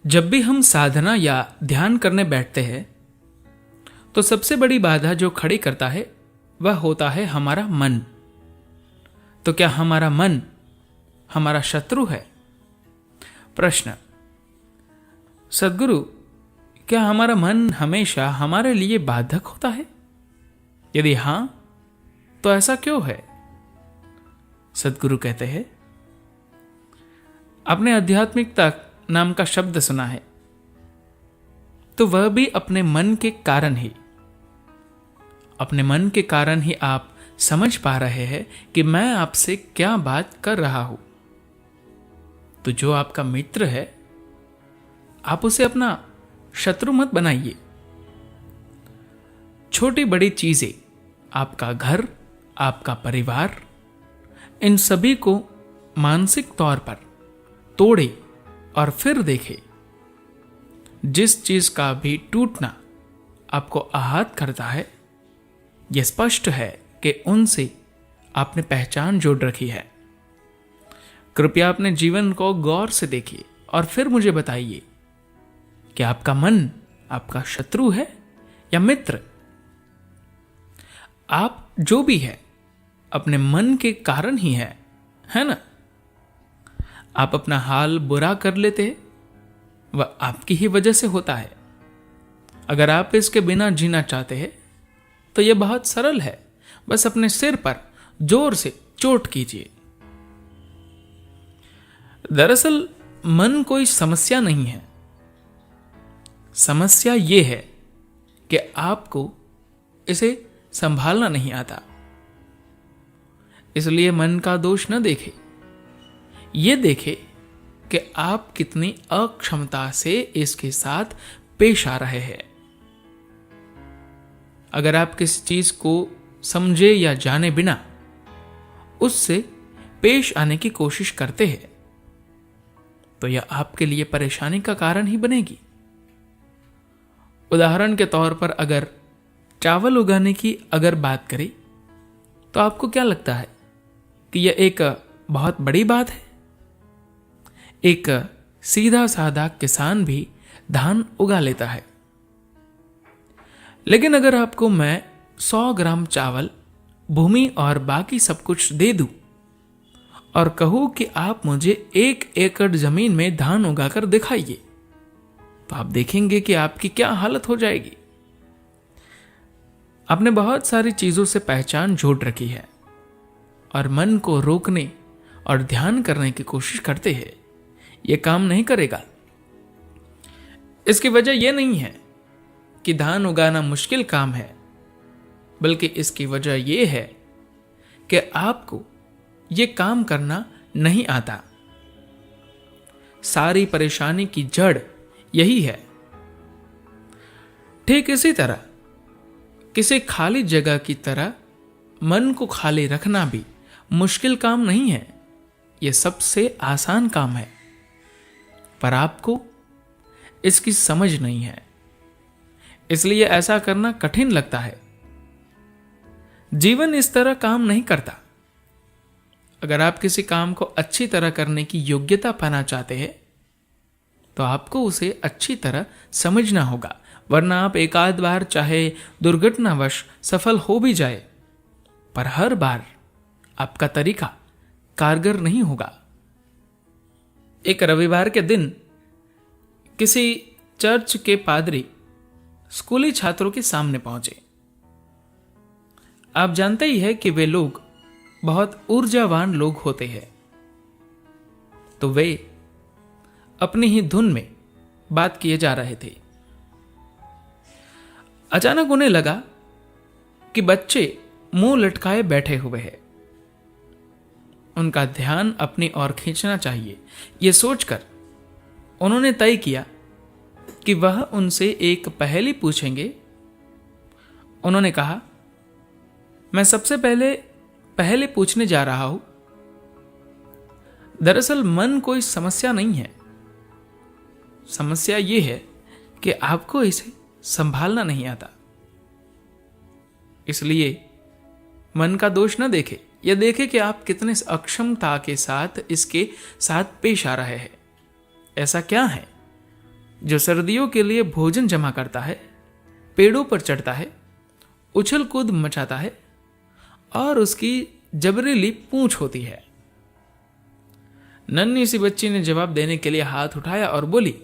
जब भी हम साधना या ध्यान करने बैठते हैं तो सबसे बड़ी बाधा जो खड़ी करता है वह होता है हमारा मन। तो क्या हमारा मन हमारा शत्रु है? प्रश्न। सद्गुरु, क्या हमारा मन हमेशा हमारे लिए बाधक होता है? यदि हां, तो ऐसा क्यों है? सद्गुरु कहते हैं, आपने आध्यात्मिकता नाम का शब्द सुना है, तो वह भी अपने मन के कारण ही, अपने मन के कारण ही आप समझ पा रहे हैं कि मैं आपसे क्या बात कर रहा हूं। तो जो आपका मित्र है, आप उसे अपना शत्रु मत बनाइए। छोटी बड़ी चीजें, आपका घर, आपका परिवार, इन सभी को मानसिक तौर पर तोड़े और फिर देखे। जिस चीज का भी टूटना आपको आहत करता है, यह स्पष्ट है कि उनसे आपने पहचान जोड़ रखी है। कृपया अपने जीवन को गौर से देखिए और फिर मुझे बताइए कि आपका मन आपका शत्रु है या मित्र। आप जो भी है अपने मन के कारण ही है ना? आप अपना हाल बुरा कर लेते हैं, वह आपकी ही वजह से होता है। अगर आप इसके बिना जीना चाहते हैं तो यह बहुत सरल है, बस अपने सिर पर जोर से चोट कीजिए। दरअसल मन कोई समस्या नहीं है। समस्या यह है कि आपको इसे संभालना नहीं आता। इसलिए मन का दोष न देखे, यह देखे कि आप कितनी अक्षमता से इसके साथ पेश आ रहे हैं। अगर आप किसी चीज को समझे या जाने बिना उससे पेश आने की कोशिश करते हैं, तो यह आपके लिए परेशानी का कारण ही बनेगी। उदाहरण के तौर पर अगर चावल उगाने की अगर बात करें, तो आपको क्या लगता है कि यह एक बहुत बड़ी बात है? एक सीधा साधा किसान भी धान उगा लेता है। लेकिन अगर आपको मैं 100 ग्राम चावल, भूमि और बाकी सब कुछ दे दूं और कहूं कि आप मुझे 1 एकड़ जमीन में धान उगाकर दिखाइए, तो आप देखेंगे कि आपकी क्या हालत हो जाएगी। आपने बहुत सारी चीजों से पहचान जोड़ रखी है और मन को रोकने और ध्यान करने की कोशिश करते हैं। यह काम नहीं करेगा। इसकी वजह यह नहीं है कि धान उगाना मुश्किल काम है, बल्कि इसकी वजह यह है कि आपको यह काम करना नहीं आता। सारी परेशानी की जड़ यही है। ठीक इसी तरह किसी खाली जगह की तरह मन को खाली रखना भी मुश्किल काम नहीं है। यह सबसे आसान काम है, पर आपको इसकी समझ नहीं है, इसलिए ऐसा करना कठिन लगता है। जीवन इस तरह काम नहीं करता। अगर आप किसी काम को अच्छी तरह करने की योग्यता पाना चाहते हैं, तो आपको उसे अच्छी तरह समझना होगा, वरना आप एक आध बार चाहे दुर्घटनावश सफल हो भी जाए, पर हर बार आपका तरीका कारगर नहीं होगा। एक रविवार के दिन किसी चर्च के पादरी स्कूली छात्रों के सामने पहुंचे। आप जानते ही हैं कि वे लोग बहुत ऊर्जावान लोग होते हैं, तो वे अपनी ही धुन में बात किए जा रहे थे। अचानक उन्हें लगा कि बच्चे मुंह लटकाए बैठे हुए हैं। उनका ध्यान अपनी ओर खींचना चाहिए। यह सोचकर उन्होंने तय किया कि वह उनसे एक पहेली पूछेंगे। उन्होंने कहा, मैं सबसे पहले पहेली पूछने जा रहा हूं। दरअसल मन कोई समस्या नहीं है। समस्या यह है कि आपको इसे संभालना नहीं आता। इसलिए मन का दोष न देखे, यह देखे कि आप कितने अक्षमता के साथ इसके साथ पेश आ रहे हैं। ऐसा क्या है जो सर्दियों के लिए भोजन जमा करता है, पेड़ों पर चढ़ता है, उछल कूद मचाता है और उसकी जबरीली पूंछ होती है। नन्ही सी बच्ची ने जवाब देने के लिए हाथ उठाया और बोली,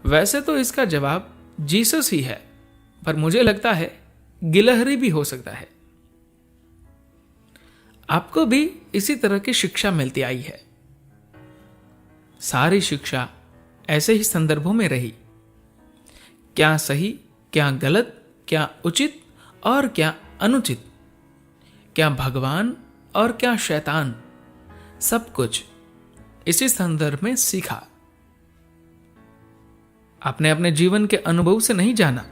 वैसे तो इसका जवाब जीसस ही है, पर मुझे लगता है गिलहरी भी हो सकता है। आपको भी इसी तरह की शिक्षा मिलती आई है। सारी शिक्षा ऐसे ही संदर्भों में रही। क्या सही, क्या गलत, क्या उचित और क्या अनुचित, क्या भगवान और क्या शैतान, सब कुछ इसी संदर्भ में सीखा। आपने अपने जीवन के अनुभव से नहीं जाना।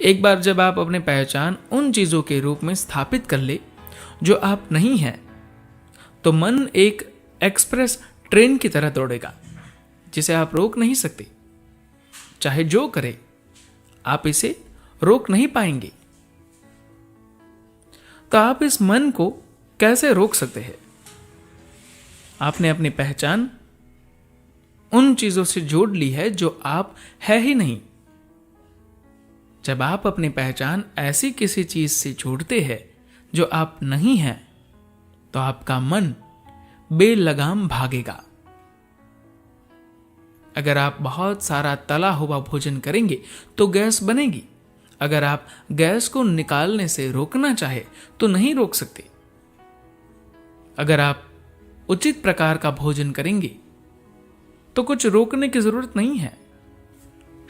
एक बार जब आप अपने पहचान उन चीजों के रूप में स्थापित कर ले जो आप नहीं हैं, तो मन एक एक्सप्रेस ट्रेन की तरह दौड़ेगा जिसे आप रोक नहीं सकते। चाहे जो करे, आप इसे रोक नहीं पाएंगे। तो आप इस मन को कैसे रोक सकते हैं? आपने अपनी पहचान उन चीजों से जोड़ ली है जो आप है ही नहीं। जब आप अपनी पहचान ऐसी किसी चीज से जोड़ते हैं जो आप नहीं हैं, तो आपका मन बेलगाम भागेगा। अगर आप बहुत सारा तला हुआ भोजन करेंगे तो गैस बनेगी। अगर आप गैस को निकालने से रोकना चाहे तो नहीं रोक सकते। अगर आप उचित प्रकार का भोजन करेंगे तो कुछ रोकने की जरूरत नहीं है।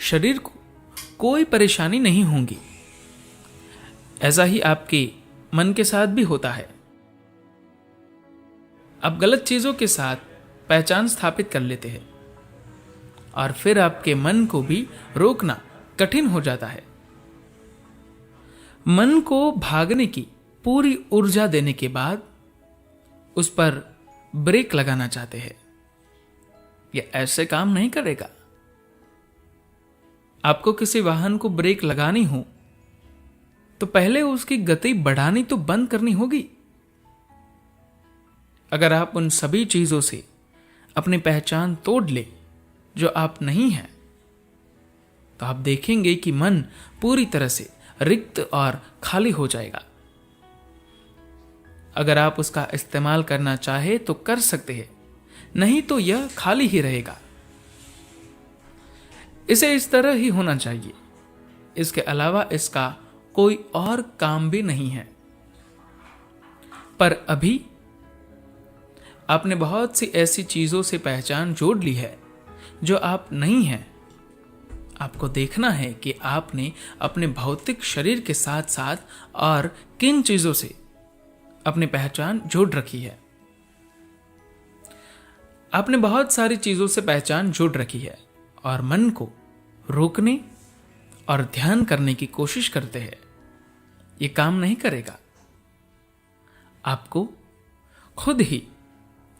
शरीर को कोई परेशानी नहीं होगी। ऐसा ही आपके मन के साथ भी होता है। आप गलत चीजों के साथ पहचान स्थापित कर लेते हैं और फिर आपके मन को भी रोकना कठिन हो जाता है। मन को भागने की पूरी ऊर्जा देने के बाद उस पर ब्रेक लगाना चाहते हैं। यह ऐसे काम नहीं करेगा। आपको किसी वाहन को ब्रेक लगानी हो तो पहले उसकी गति बढ़ानी तो बंद करनी होगी। अगर आप उन सभी चीजों से अपनी पहचान तोड़ ले जो आप नहीं हैं, तो आप देखेंगे कि मन पूरी तरह से रिक्त और खाली हो जाएगा। अगर आप उसका इस्तेमाल करना चाहे तो कर सकते हैं, नहीं तो यह खाली ही रहेगा। इसे इस तरह ही होना चाहिए। इसके अलावा इसका कोई और काम भी नहीं है। पर अभी आपने बहुत सी ऐसी चीजों से पहचान जोड़ ली है जो आप नहीं हैं। आपको देखना है कि आपने अपने भौतिक शरीर के साथ साथ और किन चीजों से अपनी पहचान जोड़ रखी है। आपने बहुत सारी चीजों से पहचान जोड़ रखी है और मन को रोकने और ध्यान करने की कोशिश करते हैं। यह काम नहीं करेगा। आपको खुद ही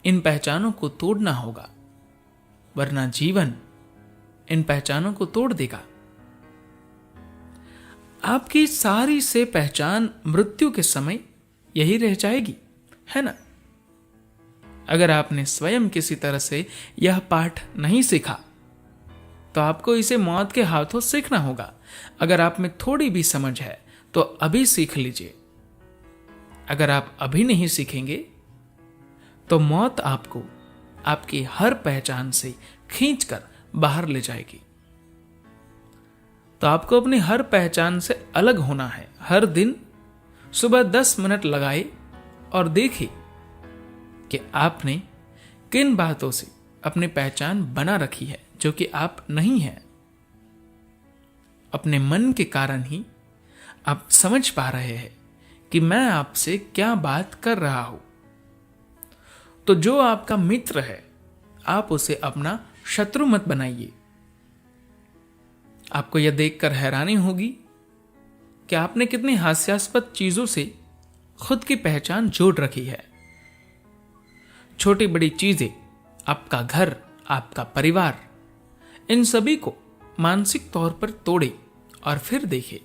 इन पहचानों को तोड़ना होगा, वरना जीवन इन पहचानों को तोड़ देगा। आपकी सारी से पहचान मृत्यु के समय यही रह जाएगी, है ना? अगर आपने स्वयं किसी तरह से यह पाठ नहीं सीखा तो आपको इसे मौत के हाथों सीखना होगा। अगर आप में थोड़ी भी समझ है तो अभी सीख लीजिए। अगर आप अभी नहीं सीखेंगे तो मौत आपको आपकी हर पहचान से खींचकर बाहर ले जाएगी। तो आपको अपनी हर पहचान से अलग होना है। हर दिन सुबह 10 मिनट लगाए और देखिए कि आपने किन बातों से अपनी पहचान बना रखी है जो कि आप नहीं हैं। अपने मन के कारण ही आप समझ पा रहे हैं कि मैं आपसे क्या बात कर रहा हूं। तो जो आपका मित्र है, आप उसे अपना शत्रु मत बनाइए। आपको यह देखकर हैरानी होगी कि आपने कितनी हास्यास्पद चीजों से खुद की पहचान जोड़ रखी है। छोटी बड़ी चीजें, आपका घर, आपका परिवार, इन सभी को मानसिक तौर पर तोड़े और फिर देखे।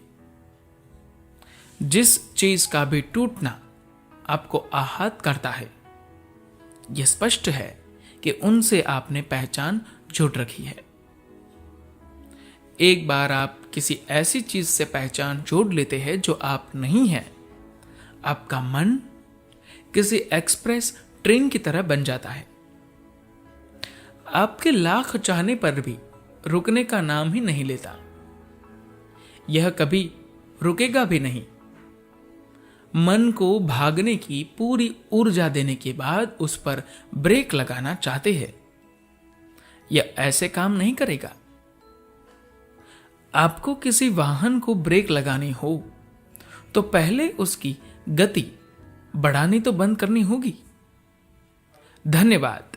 जिस चीज का भी टूटना आपको आहत करता है, यह स्पष्ट है कि उनसे आपने पहचान जोड़ रखी है। एक बार आप किसी ऐसी चीज से पहचान जोड़ लेते हैं जो आप नहीं हैं, आपका मन किसी एक्सप्रेस ट्रेन की तरह बन जाता है। आपके लाख चाहने पर भी रुकने का नाम ही नहीं लेता। यह कभी रुकेगा भी नहीं। मन को भागने की पूरी ऊर्जा देने के बाद उस पर ब्रेक लगाना चाहते हैं, यह ऐसे काम नहीं करेगा। आपको किसी वाहन को ब्रेक लगानी हो तो पहले उसकी गति बढ़ानी तो बंद करनी होगी। धन्यवाद।